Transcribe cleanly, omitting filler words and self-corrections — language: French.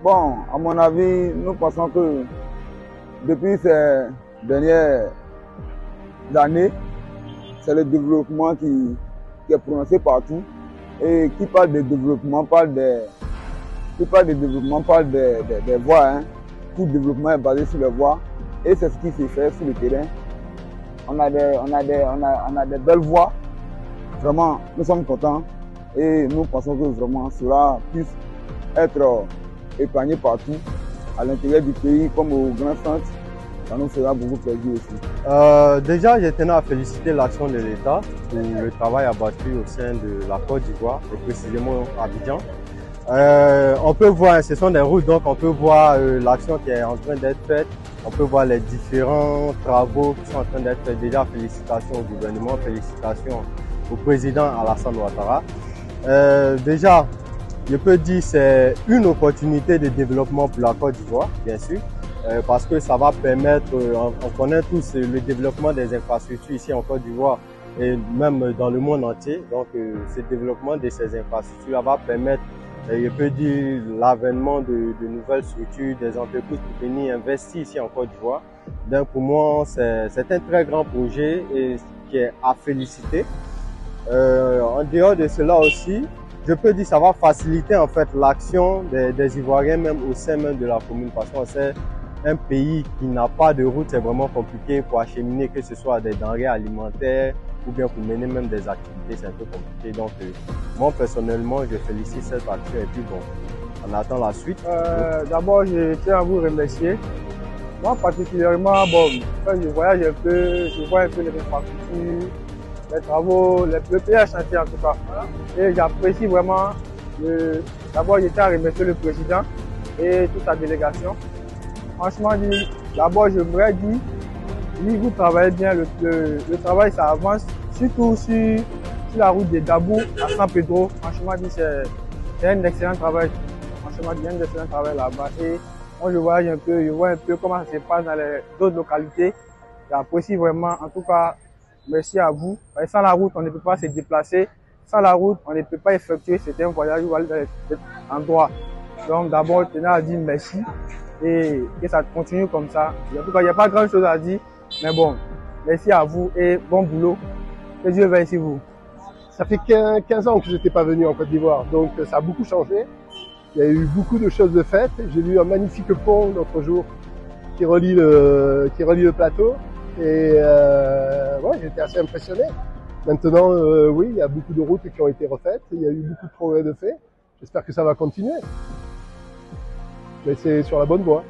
Bon, à mon avis, nous pensons que depuis ces dernières années, c'est le développement qui est prononcé partout. Et qui parle de développement parle des voies. Hein. Tout développement est basé sur les voies. Et c'est ce qui se fait sur le terrain. On a des belles voies. Vraiment, nous sommes contents. Et nous pensons que vraiment cela puisse être épargné partout, à l'intérieur du pays comme au grand centre. Ça nous fera beaucoup plaisir aussi. Déjà, je tenais à féliciter l'action de l'État pour le travail abattu au sein de la Côte d'Ivoire, et précisément à Abidjan. On peut voir, ce sont des routes, donc on peut voir l'action qui est en train d'être faite. On peut voir les différents travaux qui sont en train d'être faits. Déjà, félicitations au gouvernement, félicitations au président Alassane Ouattara. Déjà, je peux dire que c'est une opportunité de développement pour la Côte d'Ivoire, bien sûr. Parce que ça va permettre, on connaît tous le développement des infrastructures ici en Côte d'Ivoire et même dans le monde entier. Donc ce développement de ces infrastructures va permettre, je peux dire, l'avènement de nouvelles structures, des entreprises pour venir investir ici en Côte d'Ivoire. Donc pour moi, c'est un très grand projet et qui est à féliciter. En dehors de cela aussi, je peux dire que ça va faciliter en fait l'action des Ivoiriens même au sein même de la commune, parce qu'on sait un pays qui n'a pas de route, c'est vraiment compliqué pour acheminer, que ce soit des denrées alimentaires ou bien pour mener même des activités, c'est un peu compliqué. Donc moi personnellement, je félicite cette action et puis bon, on attend la suite. D'abord, je tiens à vous remercier. Moi particulièrement, bon, quand je voyage un peu, je vois un peu les infrastructures, les travaux, le pays à chantier en tout cas. Et j'apprécie vraiment, d'abord je tiens à remercier le président et toute sa délégation. Franchement, d'abord, j'aimerais dire, oui, vous travaillez bien, le travail, ça avance, surtout sur la route de Dabou à San Pedro. Franchement, c'est un excellent travail. Franchement, il y a un excellent travail là-bas. Et moi, je voyage un peu, je vois un peu comment ça se passe dans les autres localités. J'apprécie vraiment, en tout cas, merci à vous. Sans la route, on ne peut pas se déplacer. Sans la route, on ne peut pas effectuer certains voyages ou aller dans les endroits. Donc, d'abord, je tenais à dire merci. Et que ça continue comme ça. En tout cas, il n'y a pas grand chose à dire, mais bon, merci à vous et bon boulot. Que Dieu veille sur vous. Ça fait 15 ans que je n'étais pas venu en Côte d'Ivoire, donc ça a beaucoup changé. Il y a eu beaucoup de choses de faites. J'ai vu un magnifique pont l'autre jour qui relie le plateau. Et ouais, j'étais assez impressionné. Maintenant, oui, il y a beaucoup de routes qui ont été refaites. Il y a eu beaucoup de progrès de faits. J'espère que ça va continuer. Mais c'est sur la bonne voie.